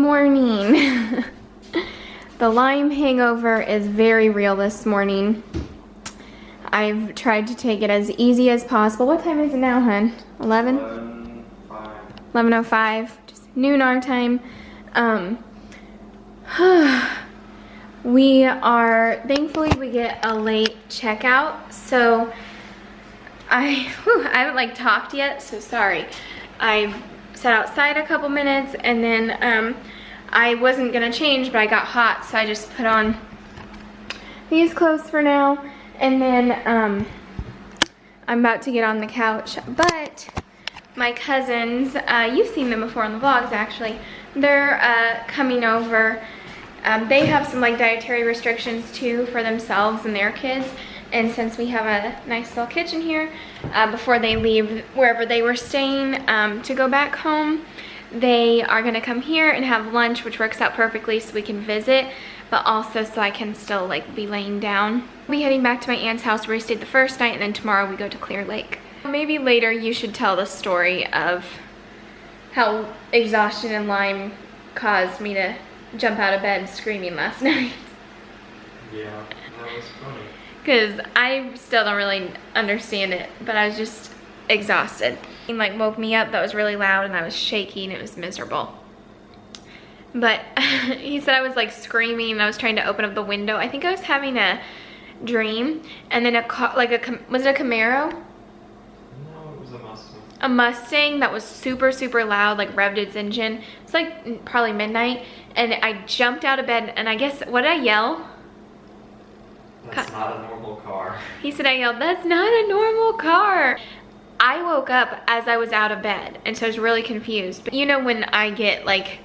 morning. The Lyme hangover is very real this morning. I've tried to take it as easy as possible. What time is it now, hun? 11? 11:05, just noon our time. Thankfully we get a late checkout, so I haven't like talked yet, so sorry. I've sat outside a couple minutes and then I wasn't gonna change, but I got hot, so I just put on these clothes for now, and then I'm about to get on the couch. But my cousins, you've seen them before on the vlogs actually, they're coming over. They have some like dietary restrictions too for themselves and their kids, and since we have a nice little kitchen here, before they leave wherever they were staying to go back home, they are gonna come here and have lunch, which works out perfectly so we can visit, but also so I can still like be laying down. We'll be heading back to my aunt's house where we stayed the first night, and then tomorrow we go to Clear Lake. Maybe later you should tell the story of how exhaustion and Lyme caused me to jump out of bed screaming last night. Yeah, that was funny. Because I still don't really understand it, but I was just exhausted. He like woke me up, that was really loud, and I was shaking, it was miserable. But he said I was like screaming and I was trying to open up the window. I think I was having a dream, and then was it a Camaro? No, it was a Mustang. A Mustang that was super, super loud, like revved its engine. It's like probably midnight, and I jumped out of bed, and I guess, what did I yell? That's not a normal car. He said I yelled, "That's not a normal car." I woke up as I was out of bed, and so I was really confused. But you know, when I get like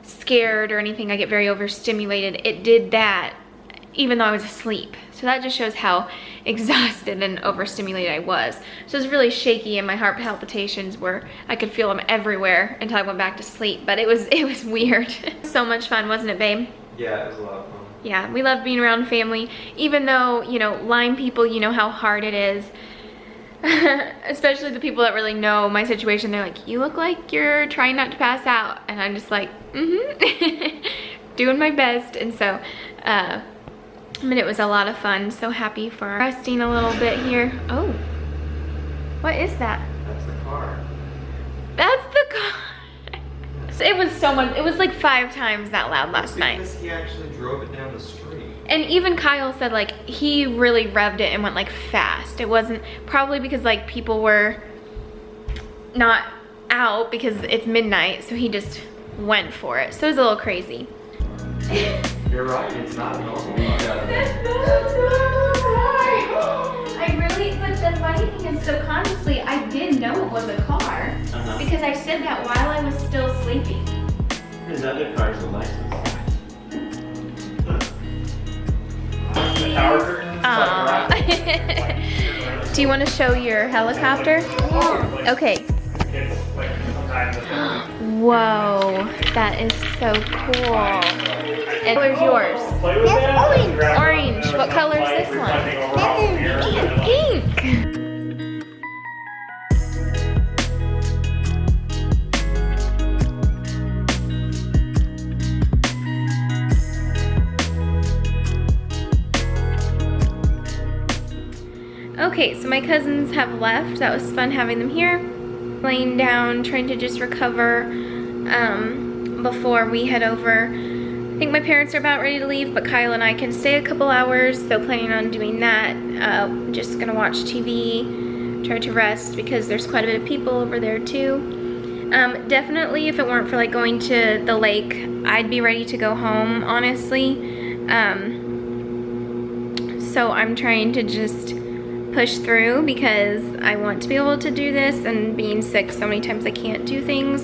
scared or anything, I get very overstimulated. It did that even though I was asleep. So that just shows how exhausted and overstimulated I was. So it was really shaky, and my heart palpitations I could feel them everywhere until I went back to sleep. But it was weird. So much fun, wasn't it, babe? Yeah, it was a lot of fun. Yeah, we love being around family, even though, you know, Lyme people, you know how hard it is. Especially the people that really know my situation. They're like, "You look like you're trying not to pass out," and I'm just like, doing my best. And so I mean, it was a lot of fun. So happy for resting a little bit here. Oh, what is that? That's the car. That's the car. It was so much. It was like 5 times that loud last night. Because he actually drove it down the street. And even Kyle said like he really revved it and went like fast. It wasn't, probably because like people were not out because it's midnight, so he just went for it. So it was a little crazy. You're right, it's not normal. The funny thing is, subconsciously, I did know it was a car because I said that while I was still sleeping. His other car's a license. The tower curtains. Do you want to show your helicopter? Okay. Whoa, that is so cool. And what color's yours? That's Orange. What color is this one? Pink. Okay, so my cousins have left. That was fun having them here. Laying down, trying to just recover before we head over. I think my parents are about ready to leave, but Kyle and I can stay a couple hours, so planning on doing that. Just gonna watch TV, try to rest, because there's quite a bit of people over there too. Definitely, if it weren't for like going to the lake, I'd be ready to go home, honestly. So I'm trying to just push through because I want to be able to do this, and being sick so many times I can't do things.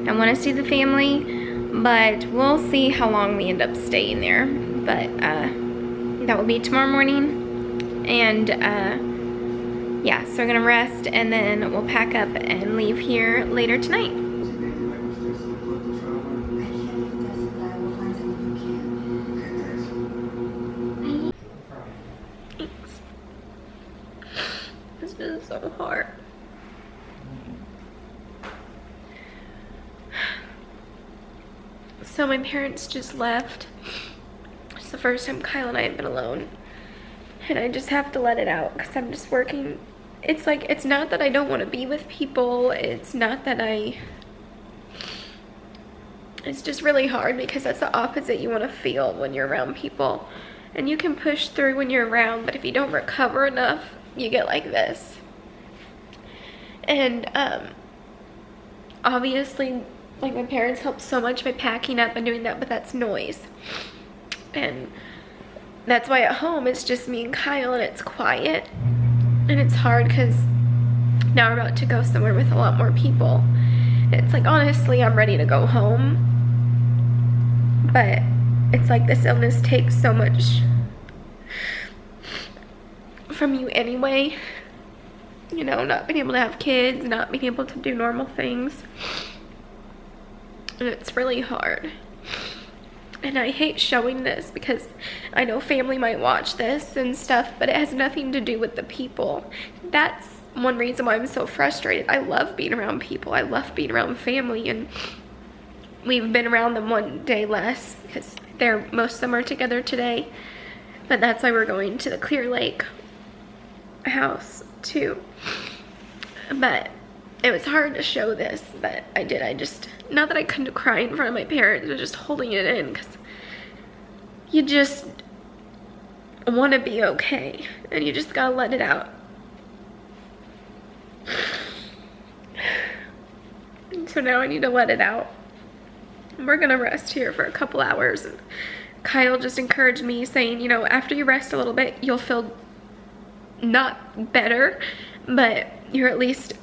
I want to see the family, but we'll see how long we end up staying there. But that will be tomorrow morning, and yeah, so we're gonna rest and then we'll pack up and leave here later tonight. This is so hard. So my parents just left. It's the first time Kyle and I have been alone. And I just have to let it out because I'm just working. It's like, it's not that I don't want to be with people. It's not that it's just really hard because that's the opposite you want to feel when you're around people. And you can push through when you're around, but if you don't recover enough, you get like this. And obviously, like, my parents helped so much by packing up and doing that, but that's noise. And that's why at home it's just me and Kyle and it's quiet. And it's hard because now we're about to go somewhere with a lot more people. It's like, honestly, I'm ready to go home. But it's like this illness takes so much from you anyway. You know, not being able to have kids, not being able to do normal things. And it's really hard. And I hate showing this because I know family might watch this and stuff, but it has nothing to do with the people. That's one reason why I'm so frustrated. I love being around people. I love being around family, and we've been around them one day less because most of them are together today. But that's why we're going to the Clear Lake house too. But it was hard to show this, but I did. Not that I couldn't cry in front of my parents, but just holding it in because you just want to be okay and you just gotta let it out. So now I need to let it out. We're gonna rest here for a couple hours. And Kyle just encouraged me, saying, you know, after you rest a little bit, you'll feel not better, but you're at least,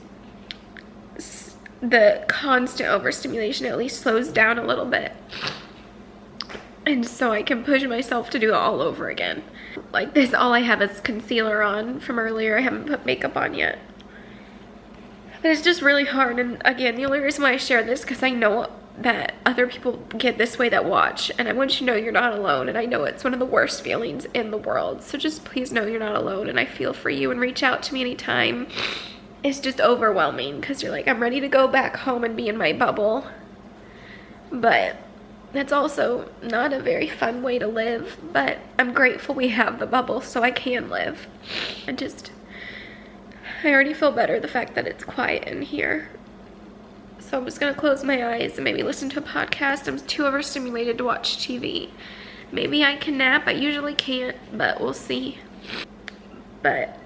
the constant overstimulation at least slows down a little bit. And so I can push myself to do it all over again. Like this, all I have is concealer on from earlier. I haven't put makeup on yet. But it's just really hard. And again, the only reason why I share this because I know that other people get this way that watch. And I want you to know you're not alone. And I know it's one of the worst feelings in the world. So just please know you're not alone. And I feel for you, and reach out to me anytime. It's just overwhelming because you're like, I'm ready to go back home and be in my bubble. But that's also not a very fun way to live. But I'm grateful we have the bubble so I can live. I already feel better the fact that it's quiet in here. So I'm just gonna close my eyes and maybe listen to a podcast. I'm too overstimulated to watch TV. Maybe I can nap. I usually can't, but we'll see. But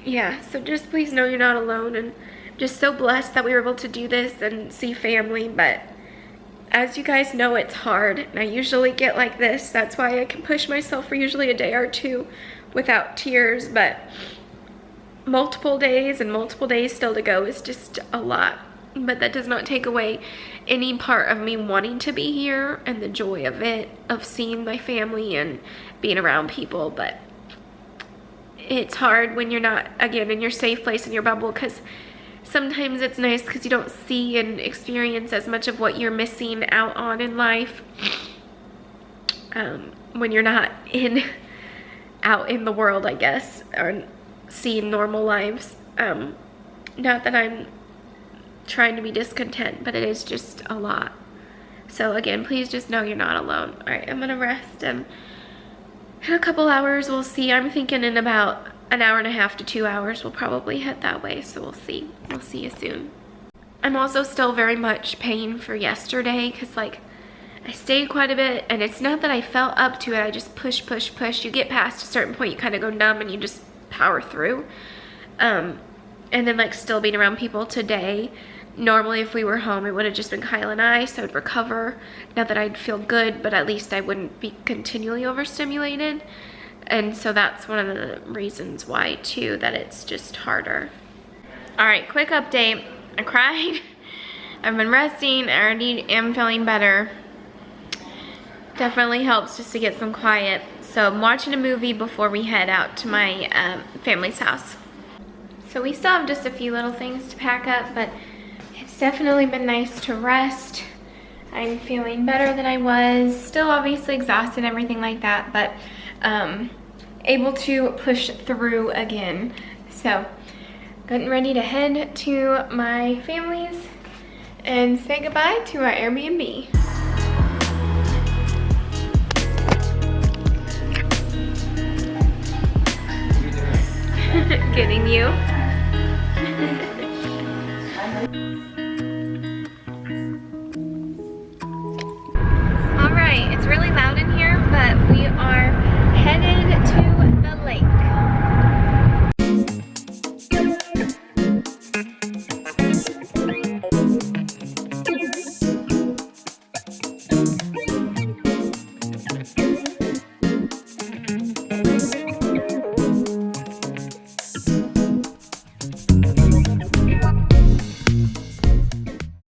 yeah, so just please know you're not alone, and just so blessed that we were able to do this and see family. But as you guys know, it's hard, and I usually get like this. That's why I can push myself for usually a day or two without tears, but multiple days and multiple days still to go is just a lot. But that does not take away any part of me wanting to be here and the joy of it, of seeing my family and being around people. But it's hard when you're not, again, in your safe place in your bubble, because sometimes it's nice because you don't see and experience as much of what you're missing out on in life when you're not out in the world, I guess, or seeing normal lives. Not that I'm trying to be discontent, but it is just a lot. So again, please just know you're not alone. All right, I'm gonna rest, and in a couple hours we'll see. I'm thinking in about an hour and a half to 2 hours we'll probably head that way, so we'll see you soon. I'm also still very much paying for yesterday because, like, I stayed quite a bit, and it's not that I fell up to it. I just push. You get past a certain point, you kind of go numb and you just power through. And then, like, still being around people today. Normally, if we were home, it would have just been Kyle and I, so I'd recover. Not that I'd feel good, but at least I wouldn't be continually overstimulated. And so that's one of the reasons why, too, that it's just harder. All right, quick update. I cried. I've been resting. I already am feeling better. Definitely helps just to get some quiet. So I'm watching a movie before we head out to my family's house. So we still have just a few little things to pack up, but it's definitely been nice to rest. I'm feeling better than I was. Still obviously exhausted and everything like that, but able to push through again. So getting ready to head to my family's and say goodbye to our Airbnb. you. All right, it's really loud in here, but we are headed to